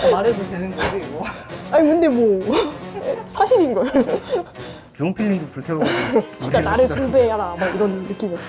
말해도 되는 거지 이거. 아니 근데 뭐 사실인걸. 주홍필님도 불태워가지고 진짜 나를 숭배해라 막 이런 느낌이었어.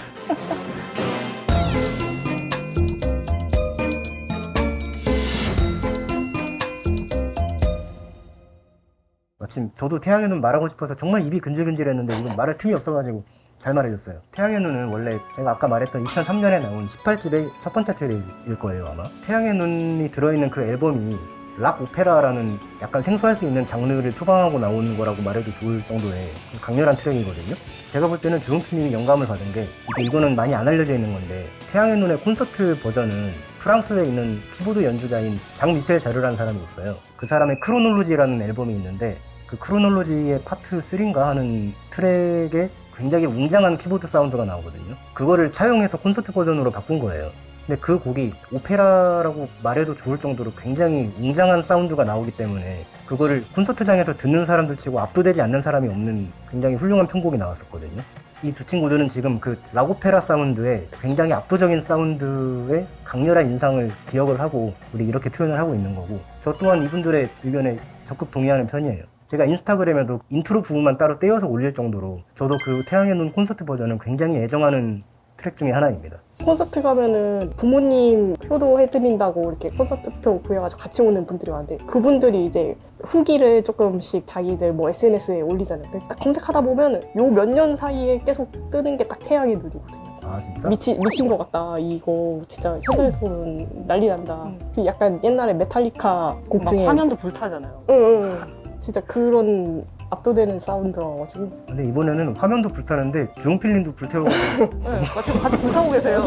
마침 저도 태양의 눈 말하고 싶어서 정말 입이 근질근질했는데 이건 말할 틈이 없어가지고 잘 말해줬어요. 태양의 눈은 원래 제가 아까 말했던 2003년에 나온 18집의 첫 번째 트랙일 거예요 아마. 태양의 눈이 들어있는 그 앨범이 락 오페라라는 약간 생소할 수 있는 장르를 표방하고 나오는 거라고 말해도 좋을 정도의 강렬한 트랙이거든요. 제가 볼 때는 주홍필님이 영감을 받은 게 이거는 많이 안 알려져 있는 건데 태양의 눈의 콘서트 버전은 프랑스에 있는 키보드 연주자인 장미셀 자르라는 사람이 있어요. 그 사람의 크로놀로지라는 앨범이 있는데 그 크로놀로지의 파트 3인가 하는 트랙에 굉장히 웅장한 키보드 사운드가 나오거든요. 그거를 차용해서 콘서트 버전으로 바꾼 거예요. 근데 그 곡이 오페라라고 말해도 좋을 정도로 굉장히 웅장한 사운드가 나오기 때문에 그거를 콘서트장에서 듣는 사람들 치고 압도되지 않는 사람이 없는 굉장히 훌륭한 편곡이 나왔었거든요. 이 두 친구들은 지금 그 락오페라 사운드에 굉장히 압도적인 사운드에 강렬한 인상을 기억을 하고 우리 이렇게 표현을 하고 있는 거고, 저 또한 이분들의 의견에 적극 동의하는 편이에요. 제가 인스타그램에도 인트로 부분만 따로 떼어서 올릴 정도로 저도 그 태양의 눈 콘서트 버전은 굉장히 애정하는 트랙 중에 하나입니다. 콘서트 가면은 부모님 표도 해드린다고 이렇게 콘서트표 구해가지고 같이 오는 분들이 많은데 그분들이 이제 후기를 조금씩 자기들 뭐 SNS에 올리잖아요. 근데 딱 검색하다 보면은 요 몇 년 사이에 계속 뜨는 게 딱 태양의 눈이거든요. 아 진짜? 미친 것 같다. 이거 진짜 현장에서 보면 난리 난다. 약간 옛날에 메탈리카 곡 막 중에 화면도 불타잖아요. 응. 진짜 그런 압도되는 사운드여가지고. 근데 이번에는 화면도 불타는데 주홍필님도 불태워가지고 네, 같이 불타고 계세요.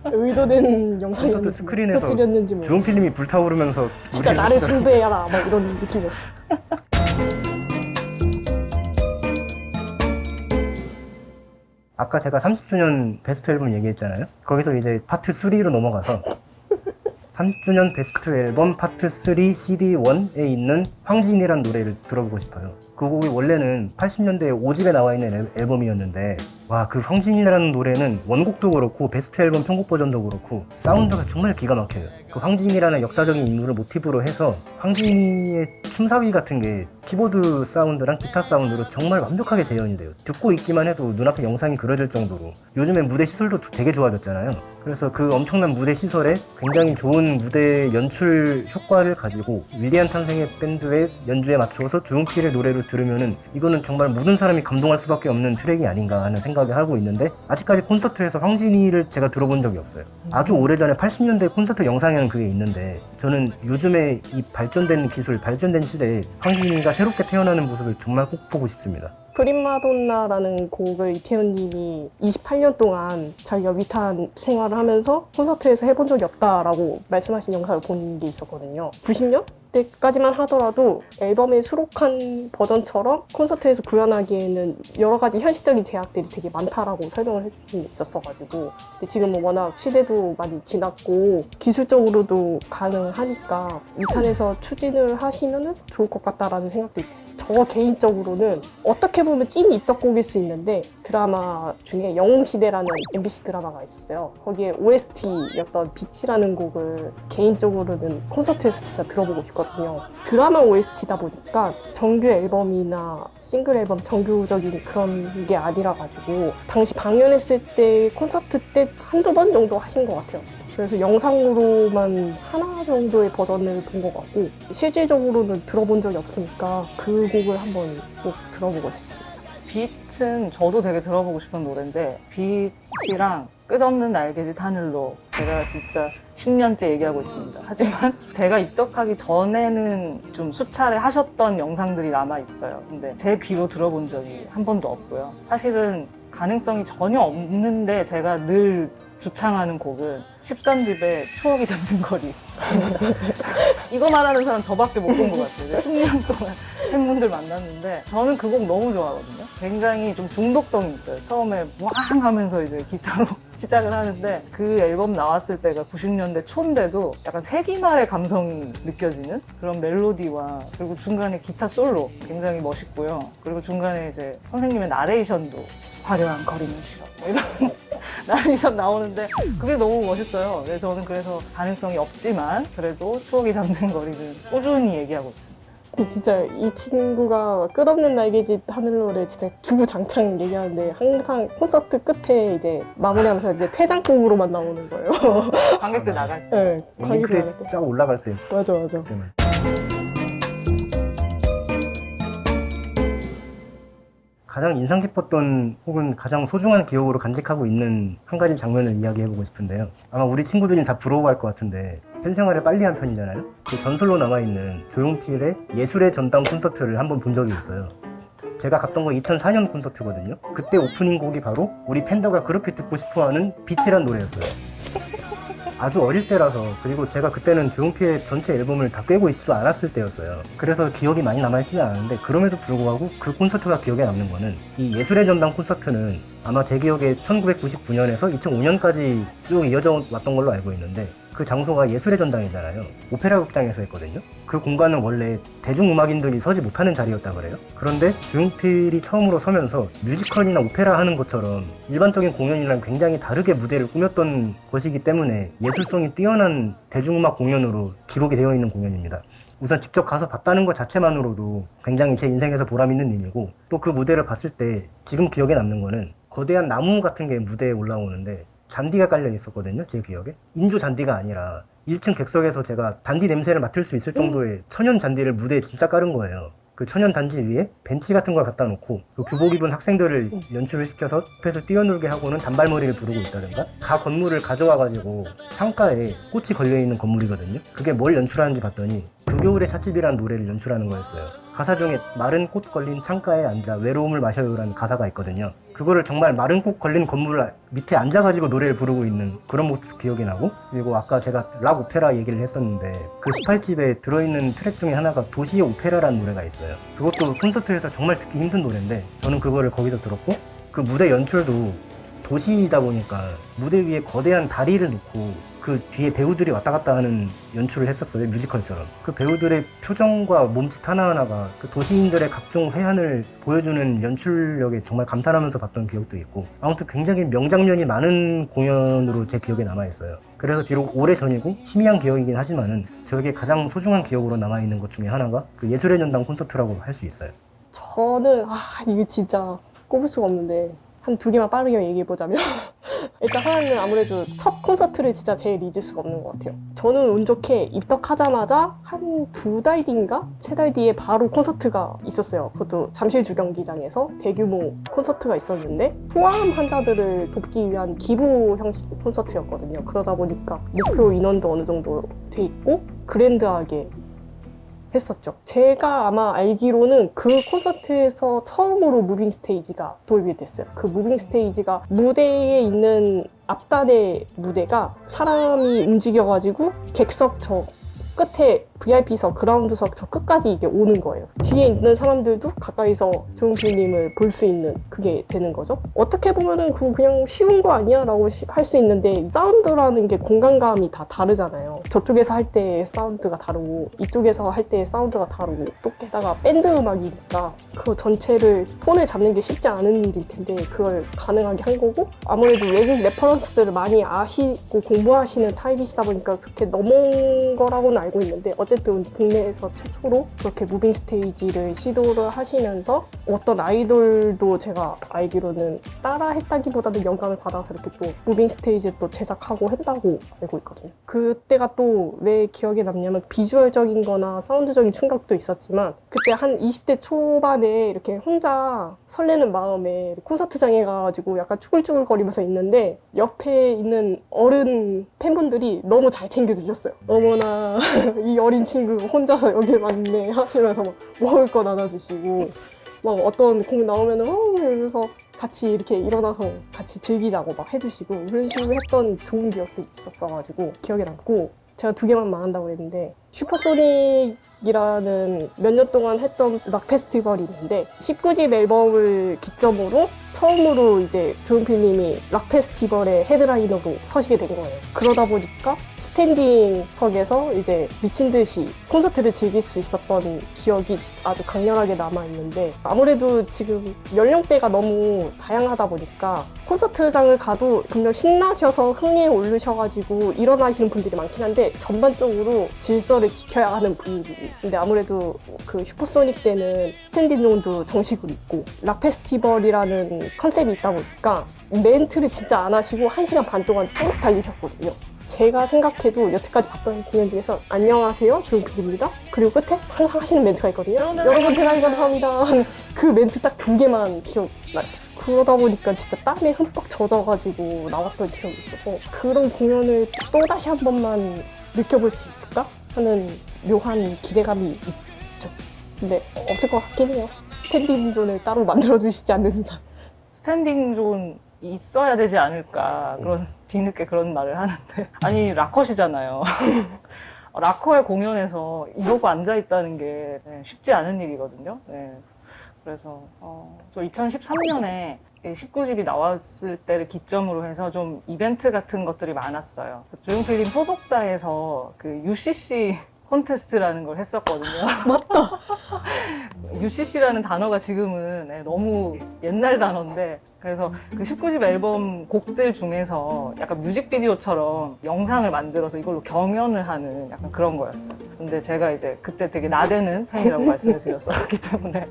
의도된 영상이 콘서트 스크린에서 렸는지 뭐. 주홍필님이 불타오르면서 진짜 나를 숭배해라 막 이런 느낌이었어. 아까 제가 30주년 베스트 앨범 얘기했잖아요. 거기서 이제 파트 3로 넘어가서 30주년 베스트 앨범 파트 3 CD1에 있는 황진이란 노래를 들어보고 싶어요. 그 곡이 원래는 80년대 5집에 나와 있는 앨범이었는데 와, 그 황진이라는 노래는 원곡도 그렇고 베스트 앨범 편곡 버전도 그렇고 사운드가 정말 기가 막혀요. 그 황진이라는 역사적인 인물을 모티브로 해서 황진이의 춤사위 같은 게 키보드 사운드랑 기타 사운드로 정말 완벽하게 재현이 돼요. 듣고 있기만 해도 눈앞에 영상이 그려질 정도로. 요즘에 무대 시설도 되게 좋아졌잖아요. 그래서 그 엄청난 무대 시설에 굉장히 좋은 무대 연출 효과를 가지고 위대한 탄생의 밴드의 연주에 맞춰서 주홍필의 노래를 들으면은 이거는 정말 모든 사람이 감동할 수밖에 없는 트랙이 아닌가 하는 생각을 하고 있는데 아직까지 콘서트에서 황진이를 제가 들어본 적이 없어요. 아주 오래전에 80년대 콘서트 영상에는 그게 있는데 저는 요즘에 이 발전된 기술, 발전된 시대에 황진이가 새롭게 태어나는 모습을 정말 꼭 보고 싶습니다. 프리마돈나라는 곡을 이태훈님이 28년 동안 자기가 위탄 생활을 하면서 콘서트에서 해본 적이 없다라고 말씀하신 영상을 본 게 있었거든요. 90년? 때까지만 하더라도 앨범에 수록한 버전처럼 콘서트에서 구현하기에는 여러 가지 현실적인 제약들이 되게 많다라고 설명을 해주신 게 있었어가지고, 근데 지금은 워낙 시대도 많이 지났고 기술적으로도 가능하니까 위탄에서 추진을 하시면 좋을 것 같다라는 생각도 있고, 저 개인적으로는 어떻게 보면 찐 입덕곡일 수 있는데 드라마 중에 영웅시대라는 MBC 드라마가 있었어요. 거기에 OST였던 빛이라는 곡을 개인적으로는 콘서트에서 진짜 들어보고 싶거든요. 드라마 OST다 보니까 정규 앨범이나 싱글 앨범 정규적인 그런 게 아니라 가지고 당시 방영했을 때 콘서트 때 한두 번 정도 하신 것 같아요. 그래서 영상으로만 하나 정도의 버전을 본 것 같고 실질적으로는 들어본 적이 없으니까 그 곡을 한번 꼭 들어보고 싶습니다. 빛은 저도 되게 들어보고 싶은 노래인데 빛이랑 끝없는 날개짓 하늘로 제가 진짜 10년째 얘기하고 있습니다. 하지만 제가 입덕하기 전에는 좀 수차례 하셨던 영상들이 남아있어요. 근데 제 귀로 들어본 적이 한 번도 없고요. 사실은 가능성이 전혀 없는데 제가 늘 주창하는 곡은 13집의 추억이 잠든 거리. 이거 말하는 사람 저밖에 못 본 것 같아요. 10년 동안 팬분들 만났는데 저는 그 곡 너무 좋아하거든요. 굉장히 좀 중독성이 있어요. 처음에 왕 하면서 이제 기타로 시작을 하는데 그 앨범 나왔을 때가 90년대 초인데도 약간 세기말의 감성이 느껴지는 그런 멜로디와 그리고 중간에 기타 솔로 굉장히 멋있고요. 그리고 중간에 이제 선생님의 나레이션도 화려한 거리는 싫어 뭐 이런 나레이션 나오는데 그게 너무 멋있어요. 네, 저는 그래서 가능성이 없지만 그래도 추억이 잡는 거리는 꾸준히 얘기하고 있습니다. 근데 진짜 이 친구가 끝없는 날개짓 하늘로를 진짜 주구장창 얘기하는데 항상 콘서트 끝에 이제 마무리하면서 이제 퇴장곡으로만 나오는 거예요. 관객들 나갈 때. 네, 관객들 링크에 나갈 때. 쫙 올라갈 때 맞아. 때만. 가장 인상 깊었던 혹은 가장 소중한 기억으로 간직하고 있는 한 가지 장면을 이야기해보고 싶은데요. 아마 우리 친구들이 다 부러워할 것 같은데 팬 생활을 빨리 한 편이잖아요. 그 전설로 남아있는 조용필의 예술의 전당 콘서트를 한번 본 적이 있어요. 제가 갔던 건 2004년 콘서트거든요. 그때 오프닝 곡이 바로 우리 팬더가 그렇게 듣고 싶어하는 빛이란 노래였어요. 아주 어릴 때라서, 그리고 제가 그때는 조용필의 전체 앨범을 다 꿰고 있지도 않았을 때였어요. 그래서 기억이 많이 남아있지는 않았는데, 그럼에도 불구하고 그 콘서트가 기억에 남는 거는, 이 예술의 전당 콘서트는 아마 제 기억에 1999년에서 2005년까지 쭉 이어져 왔던 걸로 알고 있는데, 그 장소가 예술의 전당이잖아요. 오페라 극장에서 했거든요. 그 공간은 원래 대중음악인들이 서지 못하는 자리였다 그래요. 그런데 조용필이 처음으로 서면서 뮤지컬이나 오페라 하는 것처럼 일반적인 공연이랑 굉장히 다르게 무대를 꾸몄던 것이기 때문에 예술성이 뛰어난 대중음악 공연으로 기록이 되어 있는 공연입니다. 우선 직접 가서 봤다는 것 자체만으로도 굉장히 제 인생에서 보람 있는 일이고, 또 그 무대를 봤을 때 지금 기억에 남는 거는 거대한 나무 같은 게 무대에 올라오는데 잔디가 깔려 있었거든요, 제 기억에. 인조 잔디가 아니라 1층 객석에서 제가 잔디 냄새를 맡을 수 있을 정도의 천연 잔디를 무대에 진짜 깔은 거예요. 그 천연 단지 위에 벤치 같은 걸 갖다 놓고 그 교복 입은 학생들을 연출을 시켜서 옆에서 뛰어놀게 하고는 단발머리를 부르고 있다든가, 가 건물을 가져와가지고 창가에 꽃이 걸려있는 건물이거든요. 그게 뭘 연출하는지 봤더니 그 겨울의 찻집이라는 노래를 연출하는 거였어요. 가사 중에 마른 꽃 걸린 창가에 앉아 외로움을 마셔요라는 가사가 있거든요. 그거를 정말 마른 꽃 걸린 건물 밑에 앉아가지고 노래를 부르고 있는 그런 모습도 기억이 나고, 그리고 아까 제가 락 오페라 얘기를 했었는데 그 18집에 들어있는 트랙 중에 하나가 도시의 오페라라는 노래가 있어요. 그것도 콘서트에서 정말 듣기 힘든 노래인데 저는 그거를 거기서 들었고, 그 무대 연출도 도시이다 보니까 무대 위에 거대한 다리를 놓고 그 뒤에 배우들이 왔다 갔다 하는 연출을 했었어요, 뮤지컬처럼. 그 배우들의 표정과 몸짓 하나하나가 그 도시인들의 각종 회한을 보여주는 연출력에 정말 감탄하면서 봤던 기억도 있고, 아무튼 굉장히 명장면이 많은 공연으로 제 기억에 남아있어요. 그래서 비록 오래전이고 희미한 기억이긴 하지만은 저에게 가장 소중한 기억으로 남아있는 것 중에 하나가 그 예술의 전당 콘서트라고 할 수 있어요. 저는 이게 진짜 꼽을 수가 없는데 한 두 개만 빠르게 얘기해보자면 일단 하나는 아무래도 첫 콘서트를 진짜 제일 잊을 수가 없는 것 같아요. 저는 운 좋게 입덕하자마자 한 2달 뒤인가? 3달 뒤에 바로 콘서트가 있었어요. 그것도 잠실주경기장에서 대규모 콘서트가 있었는데 포암 환자들을 돕기 위한 기부 형식 콘서트였거든요. 그러다 보니까 목표 인원도 어느 정도 돼 있고 그랜드하게 했었죠. 제가 아마 알기로는 그 콘서트에서 처음으로 무빙 스테이지가 도입이 됐어요. 그 무빙 스테이지가 무대에 있는 앞단의 무대가 사람이 움직여가지고 객석 저 끝에 VIP석, 그라운드석 저 끝까지 이게 오는 거예요. 뒤에 있는 사람들도 가까이서 조용필님을 볼 수 있는 그게 되는 거죠. 어떻게 보면은 그냥 쉬운 거 아니야? 라고 할 수 있는데 사운드라는 게 공간감이 다 다르잖아요. 저쪽에서 할 때의 사운드가 다르고 이쪽에서 할 때의 사운드가 다르고, 또 게다가 밴드 음악이니까 그 전체를 톤을 잡는 게 쉽지 않은 일일 텐데 그걸 가능하게 한 거고, 아무래도 외국 레퍼런스들을 많이 아시고 공부하시는 타입이시다 보니까 그렇게 넘어온 거라고는 알고 있는데, 어쨌든 국내에서 최초로 그렇게 무빙 스테이지를 시도를 하시면서 어떤 아이돌도 제가 알기로는 따라 했다기보다는 영감을 받아서 이렇게 또 무빙 스테이지를 또 제작하고 했다고 알고 있거든요. 그때가 또 왜 기억에 남냐면 비주얼적인 거나 사운드적인 충격도 있었지만, 그때 한 20대 초반에 이렇게 혼자 설레는 마음에 콘서트장에 가가지고 약간 쭈글쭈글거리면서 있는데 옆에 있는 어른 팬분들이 너무 잘 챙겨주셨어요. 어머나 이 어린 친구 혼자서 여기 왔네 하시면서 막 먹을 거 나눠주시고, 막 어떤 곡 나오면은 이러면서 같이 이렇게 일어나서 같이 즐기자고 막 해주시고, 이런 식으로 했던 좋은 기억도 있었어가지고 기억에 남고, 제가 2개만 말한다고 했는데 슈퍼소닉이라는 몇 년 동안 했던 락 페스티벌이 있는데 19집 앨범을 기점으로 처음으로 이제 조용필님이 락 페스티벌의 헤드라이너로 서시게 된 거예요. 그러다 보니까 스탠딩석에서 이제 미친 듯이 콘서트를 즐길 수 있었던 기억이 아주 강렬하게 남아있는데, 아무래도 지금 연령대가 너무 다양하다 보니까 콘서트장을 가도 분명 신나셔서 흥미에 오르셔가지고 일어나시는 분들이 많긴 한데, 전반적으로 질서를 지켜야 하는 분위기. 근데 아무래도 그 슈퍼소닉 때는 스탠딩존도 정식으로 있고 락 페스티벌이라는 컨셉이 있다 보니까 멘트를 진짜 안 하시고 1시간 반 동안 쭉 달리셨거든요. 제가 생각해도 여태까지 봤던 공연 중에서 안녕하세요 조용필입니다, 그리고 끝에 항상 하시는 멘트가 있거든요. 여러분 대단히 감사합니다. 그 멘트 딱 2개만 기억나요. 그러다 보니까 진짜 땀에 흠뻑 젖어가지고 나왔던 기억이 있어서 그런 공연을 또다시 한 번만 느껴볼 수 있을까 하는 묘한 기대감이 있죠. 근데 없을 것 같긴 해요. 스탠딩 존을 따로 만들어주시지 않는 이상. 스탠딩 존 있어야 되지 않을까, 그런 뒤늦게 그런 말을 하는데, 아니 락컷이잖아요. 락커의 공연에서 이러고 앉아있다는 게 쉽지 않은 일이거든요. 네. 그래서 저 2013년에 19집이 나왔을 때를 기점으로 해서 좀 이벤트 같은 것들이 많았어요. 조용필님 소속사에서 그 UCC 콘테스트라는 걸 했었거든요. 맞다. UCC라는 단어가 지금은 너무 옛날 단어인데, 그래서 그 19집 앨범 곡들 중에서 약간 뮤직비디오처럼 영상을 만들어서 이걸로 경연을 하는 약간 그런 거였어요. 근데 제가 이제 그때 되게 나대는 팬이라고 말씀을 드렸었기 때문에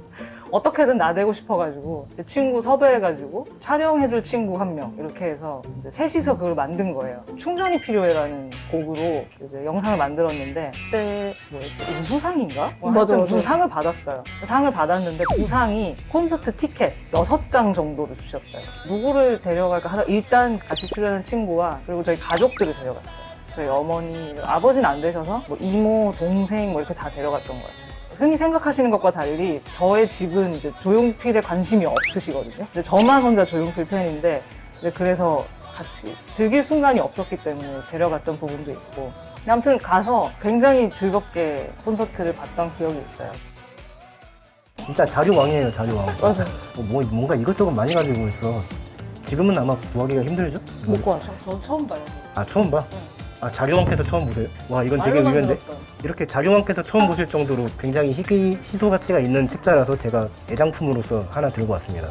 어떻게든 나대고 싶어가지고 친구 섭외해가지고 촬영해줄 친구 1명 이렇게 해서 이제 셋이서 그걸 만든 거예요. 충전이 필요해라는 곡으로 이제 영상을 만들었는데, 그때 뭐였지? 우수상인가? 맞아, 무슨 맞아. 상을 받았어요. 상을 받았는데 부상이 콘서트 티켓 6장 정도를 주셨어요. 누구를 데려갈까 하다 일단 같이 출연한 친구와 그리고 저희 가족들을 데려갔어요. 저희 어머니, 아버지는 안 되셔서 뭐 이모, 동생 뭐 이렇게 다 데려갔던 거예요. 흔히 생각하시는 것과 달리 저의 집은 이제 조용필에 관심이 없으시거든요. 근데 저만 혼자 조용필 팬인데, 그래서 같이 즐길 순간이 없었기 때문에 데려갔던 부분도 있고. 근데 아무튼 가서 굉장히 즐겁게 콘서트를 봤던 기억이 있어요. 진짜 자료왕이에요, 자료왕. 맞아요. 뭔가 이것저것 많이 가지고 있어. 지금은 아마 구하기가 힘들죠? 못 구하죠. 저 처음 봐요. 아, 처음 봐? 아, 자료왕께서 처음 보세요? 와, 이건 되게 말로만 의외인데? 들었던. 이렇게 자료왕께서 처음 보실 정도로 굉장히 희소 가치가 있는 책자라서 제가 애장품으로서 하나 들고 왔습니다.